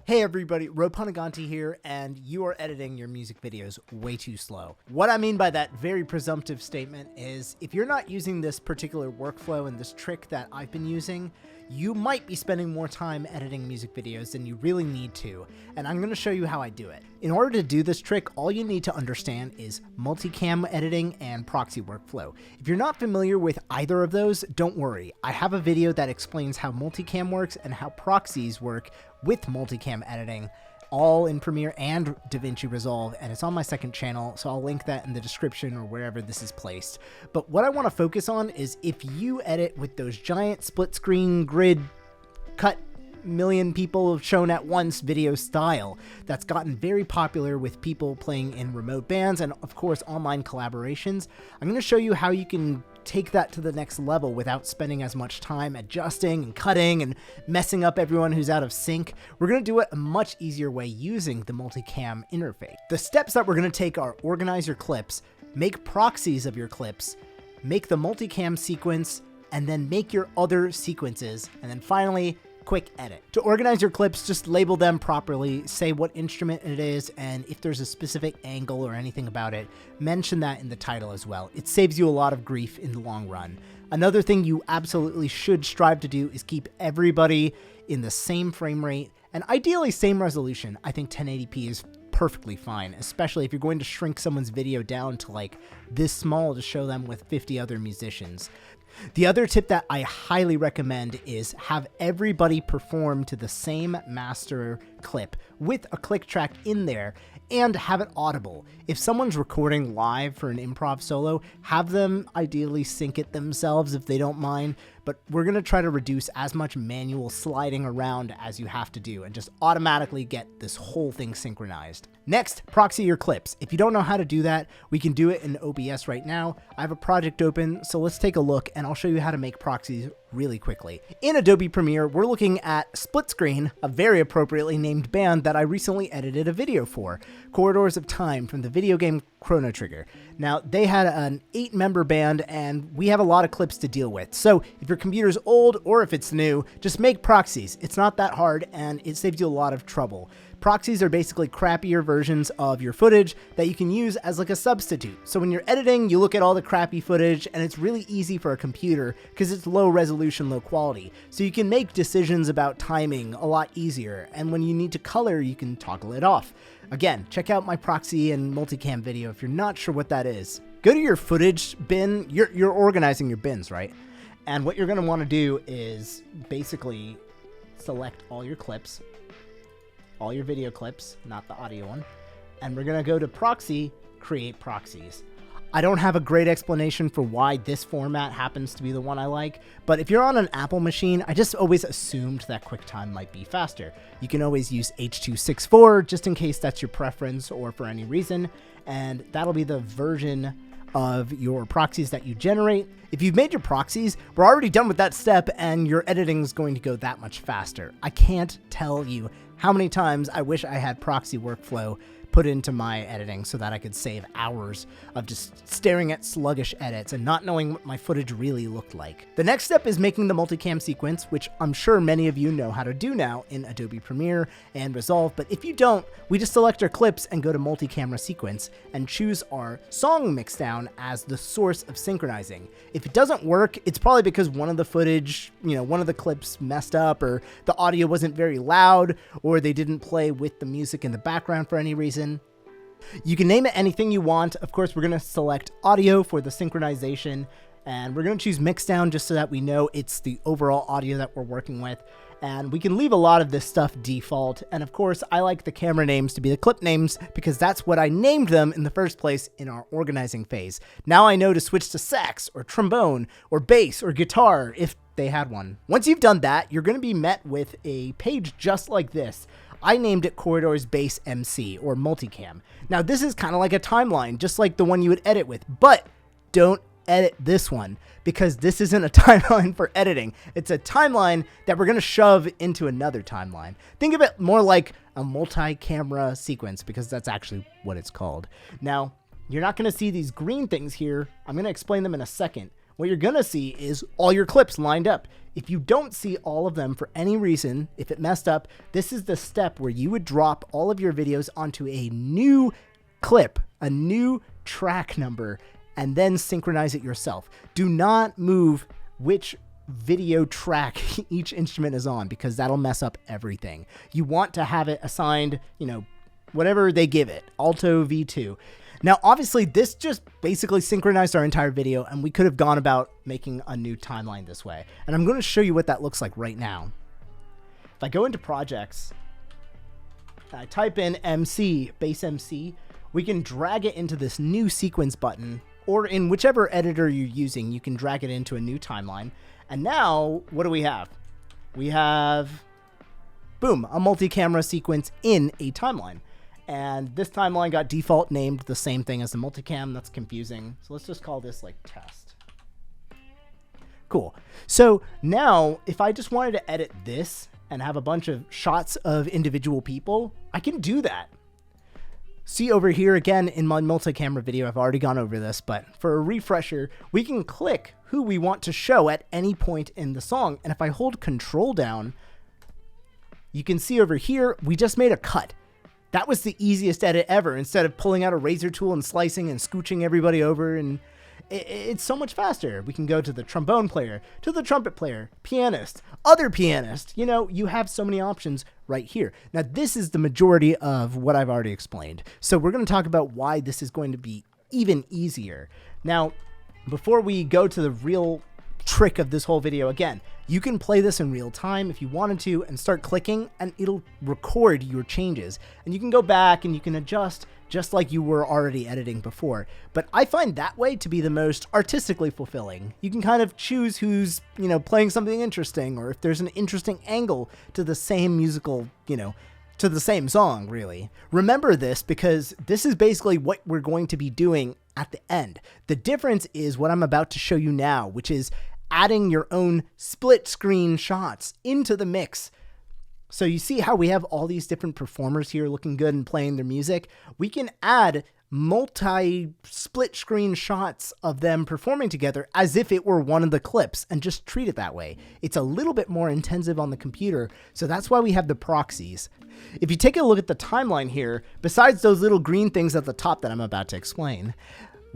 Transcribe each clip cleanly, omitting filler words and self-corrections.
Hey everybody, Ro Panuganti here, and you are editing your music videos way too slow. What I mean by that very presumptive statement is if you're not using this particular workflow and this trick that I've been using, you might be spending more time editing music videos than you really need to, and I'm going to show you how I do it. In order to do this trick, all you need to understand is multicam editing and proxy workflow. If you're not familiar with either of those, don't worry. I have a video that explains how multicam works and how proxies work with multicam editing, all in Premiere and DaVinci Resolve, and it's on my second channel, so I'll link that in the description or wherever this is placed. But what I want to focus on is if you edit with those giant split screen grid cut million people have shown at once video style that's gotten very popular with people playing in remote bands and of course online collaborations, I'm going to show you how you can take that to the next level without spending as much time adjusting and cutting and messing up everyone who's out of sync. We're going to do it a much easier way using the multicam interface. The steps that we're going to take are organize your clips, make proxies of your clips, make the multicam sequence, and then make your other sequences, and then finally quick edit. To organize your clips, just label them properly, say what instrument it is, and if there's a specific angle or anything about it, mention that in the title as well. It saves you a lot of grief in the long run. Another thing you absolutely should strive to do is keep everybody in the same frame rate and ideally same resolution. I think 1080p is perfectly fine, especially if you're going to shrink someone's video down to like this small to show them with 50 other musicians. The other tip that I highly recommend is have everybody perform to the same master clip with a click track in there and have it audible. If someone's recording live for an improv solo, have them ideally sync it themselves if they don't mind, but we're going to try to reduce as much manual sliding around as you have to do and just automatically get this whole thing synchronized. Next, proxy your clips. If you don't know how to do that, we can do it in OBS right now. I have a project open, so let's take a look and I'll show you how to make proxies really quickly. In Adobe Premiere, we're looking at SplitScreen, a very appropriately named band that I recently edited a video for, Corridors of Time from the video game Chrono Trigger. Now, they had an 8-member band and we have a lot of clips to deal with. So if your computer's old or if it's new, just make proxies. It's not that hard and it saves you a lot of trouble. Proxies are basically crappier versions of your footage that you can use as like a substitute. So when you're editing, you look at all the crappy footage and it's really easy for a computer because it's low resolution, low quality. So you can make decisions about timing a lot easier. And when you need to color, you can toggle it off. Again, check out my proxy and multicam video if you're not sure what that is. Go to your footage bin. You're organizing your bins, right? And what you're going to want to do is basically select all your clips, all your video clips, not the audio one, and we're going to go to proxy, create proxies. I don't have a great explanation for why this format happens to be the one I like, but if you're on an Apple machine, I just always assumed that QuickTime might be faster. You can always use H.264 just in case that's your preference or for any reason, and that'll be the version of your proxies that you generate. If you've made your proxies, we're already done with that step and your editing is going to go that much faster. I can't tell you how many times I wish I had proxy workflow put into my editing so that I could save hours of just staring at sluggish edits and not knowing what my footage really looked like. The next step is making the multicam sequence, which I'm sure many of you know how to do now in Adobe Premiere and Resolve, but if you don't, we just select our clips and go to multi-camera sequence and choose our song mixdown as the source of synchronizing. If it doesn't work, it's probably because one of the footage, one of the clips messed up or the audio wasn't very loud or they didn't play with the music in the background for any reason. You can name it anything you want. Of course, we're going to select audio for the synchronization, and we're going to choose mixdown just so that we know it's the overall audio that we're working with. And we can leave a lot of this stuff default. And of course, I like the camera names to be the clip names because that's what I named them in the first place in our organizing phase. Now I know to switch to sax or trombone or bass or guitar if they had one. Once you've done that, you're going to be met with a page just like this. I named it Corridors Bass MC or Multicam. Now this is kind of like a timeline, just like the one you would edit with, but don't edit this one because this isn't a timeline for editing. It's a timeline that we're going to shove into another timeline. Think of it more like a multi-camera sequence because that's actually what it's called. Now, you're not going to see these green things here. I'm going to explain them in a second. what you're gonna see is all your clips lined up. If you don't see all of them for any reason, if it messed up, this is the step where you would drop all of your videos onto a new clip, a new track number, and then synchronize it yourself. Do not move which video track each instrument is on, because that'll mess up everything. You want to have it assigned, whatever they give it, Alto V2. Now, obviously, this just basically synchronized our entire video, and we could have gone about making a new timeline this way. And I'm going to show you what that looks like right now. If I go into projects, I type in MC, bass MC, we can drag it into this new sequence button, or in whichever editor you're using, you can drag it into a new timeline. And now, what do we have? We have, boom, a multi-camera sequence in a timeline. And this timeline got default named the same thing as the multicam. That's confusing. So let's just call this like test. Cool. So now if I just wanted to edit this and have a bunch of shots of individual people, I can do that. See over here again in my multi-camera video, I've already gone over this, but for a refresher, we can click who we want to show at any point in the song. And if I hold Control down, you can see over here, we just made a cut. That was the easiest edit ever, instead of pulling out a razor tool and slicing and scooching everybody over. And it's so much faster. We can go to the trombone player, to the trumpet player, pianist, other pianist. You have so many options right here. Now, this is the majority of what I've already explained. So we're going to talk about why this is going to be even easier. Now, before we go to the real trick of this whole video, again, you can play this in real time if you wanted to and start clicking, and it'll record your changes, and you can go back and you can adjust just like you were already editing before. But I find that way to be the most artistically fulfilling. You can kind of choose who's, playing something interesting, or if there's an interesting angle to the same musical, to the same song, really. Remember this, because this is basically what we're going to be doing at the end. The difference is what I'm about to show you now, which is adding your own split screen shots into the mix. So you see how we have all these different performers here looking good and playing their music? We can add multi-split screen shots of them performing together as if it were one of the clips, and just treat it that way. It's a little bit more intensive on the computer, so that's why we have the proxies. If you take a look at the timeline here, besides those little green things at the top that I'm about to explain,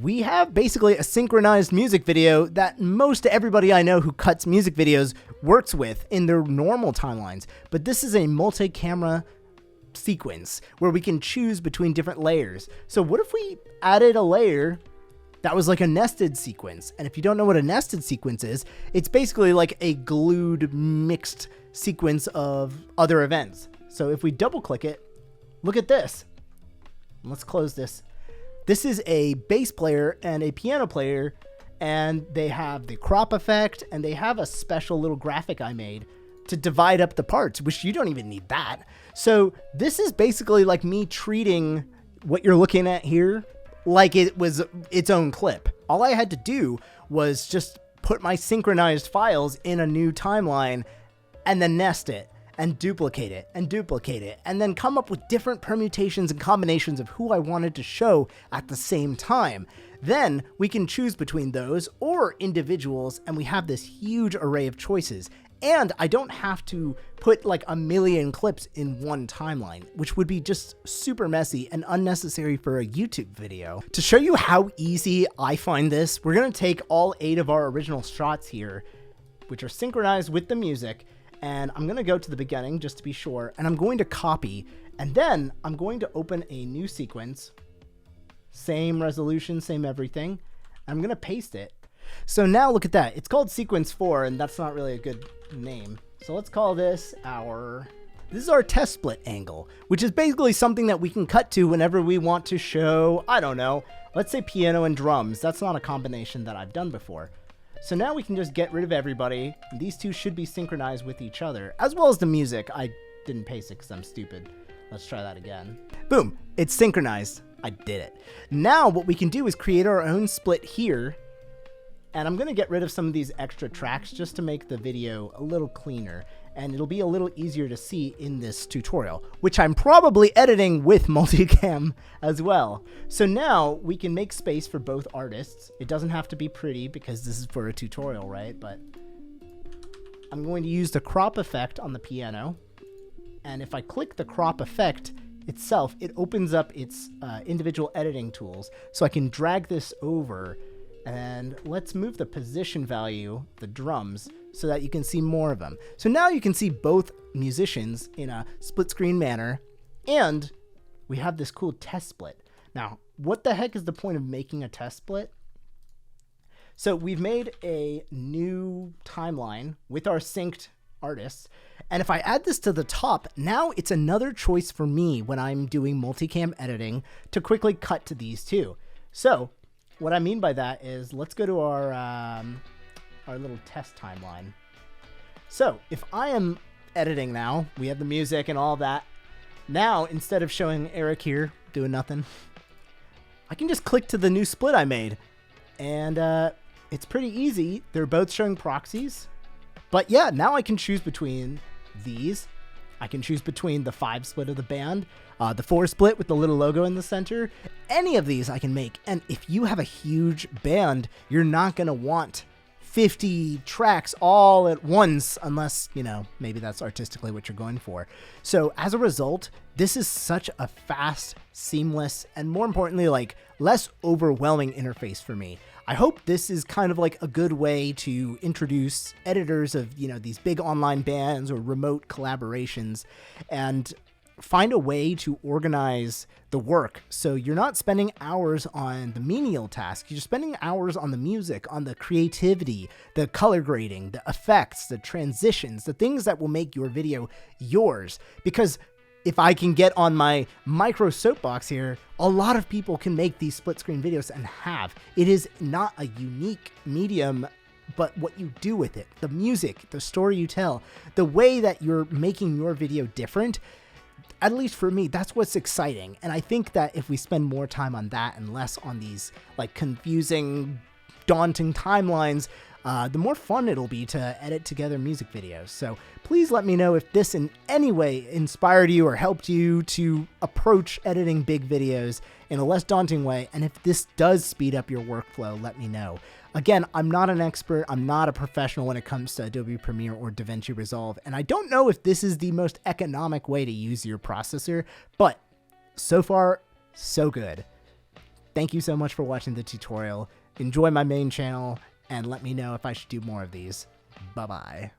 we have basically a synchronized music video that most everybody I know who cuts music videos works with in their normal timelines. But this is a multi-camera sequence where we can choose between different layers. So what if we added a layer that was like a nested sequence? And if you don't know what a nested sequence is, it's basically like a glued mixed sequence of other events. So if we double click it, look at this. Let's close this. This is a bass player and a piano player, and they have the crop effect, and they have a special little graphic I made to divide up the parts, which you don't even need that. So this is basically like me treating what you're looking at here like it was its own clip. All I had to do was just put my synchronized files in a new timeline and then nest it and duplicate it and then come up with different permutations and combinations of who I wanted to show at the same time. Then we can choose between those or individuals, and we have this huge array of choices. And I don't have to put like a million clips in one timeline, which would be just super messy and unnecessary for a YouTube video. To show you how easy I find this, we're gonna take all 8 of our original shots here, which are synchronized with the music, and I'm going to go to the beginning just to be sure, and I'm going to copy, and then I'm going to open a new sequence, same resolution, same everything. I'm going to paste it. So now look at that. It's called sequence 4, and that's not really a good name. So let's call this this is our test split angle, which is basically something that we can cut to whenever we want to show, I don't know, let's say piano and drums. That's not a combination that I've done before. So now we can just get rid of everybody. These two should be synchronized with each other, as well as the music. I didn't paste it because I'm stupid. Let's try that again. Boom, it's synchronized. I did it. Now what we can do is create our own split here. And I'm going to get rid of some of these extra tracks just to make the video a little cleaner. and it'll be a little easier to see in this tutorial, which I'm probably editing with multicam as well. So now we can make space for both artists. It doesn't have to be pretty because this is for a tutorial, right? But I'm going to use the crop effect on the piano. And if I click the crop effect itself, it opens up its individual editing tools. So I can drag this over, and let's move the position value, the drums, so that you can see more of them. So now you can see both musicians in a split screen manner, and we have this cool test split. Now, what the heck is the point of making a test split? So we've made a new timeline with our synced artists, and if I add this to the top, now it's another choice for me when I'm doing multicam editing to quickly cut to these two. So what I mean by that is, let's go to our little test timeline. So if I am editing now, we have the music and all that. Now, instead of showing Eric here doing nothing, I can just click to the new split I made. And it's pretty easy. They're both showing proxies. But yeah, now I can choose between these. I can choose between the 5 split of the band, the 4 split with the little logo in the center. Any of these I can make. And if you have a huge band, you're not going to want 50 tracks all at once unless, you know, maybe that's artistically what you're going for. So as a result, this is such a fast, seamless, and more importantly, like less overwhelming interface for me. I hope this is kind of like a good way to introduce editors of, you know, these big online bands or remote collaborations and find a way to organize the work so you're not spending hours on the menial tasks. You're spending hours on the music, on the creativity, the color grading, the effects, the transitions, the things that will make your video yours. Because if I can get on my micro soapbox here, a lot of people can make these split screen videos and have. It is not a unique medium, but what you do with it, the music, the story you tell, the way that you're making your video different. At least for me, that's what's exciting. And I think that if we spend more time on that and less on these like confusing, daunting timelines, the more fun it'll be to edit together music videos. So please let me know if this in any way inspired you or helped you to approach editing big videos in a less daunting way. And if this does speed up your workflow, let me know. Again, I'm not an expert. I'm not a professional when it comes to Adobe Premiere or DaVinci Resolve. And I don't know if this is the most economic way to use your processor, but so far, so good. Thank you so much for watching the tutorial. Enjoy my main channel and let me know if I should do more of these. Bye-bye.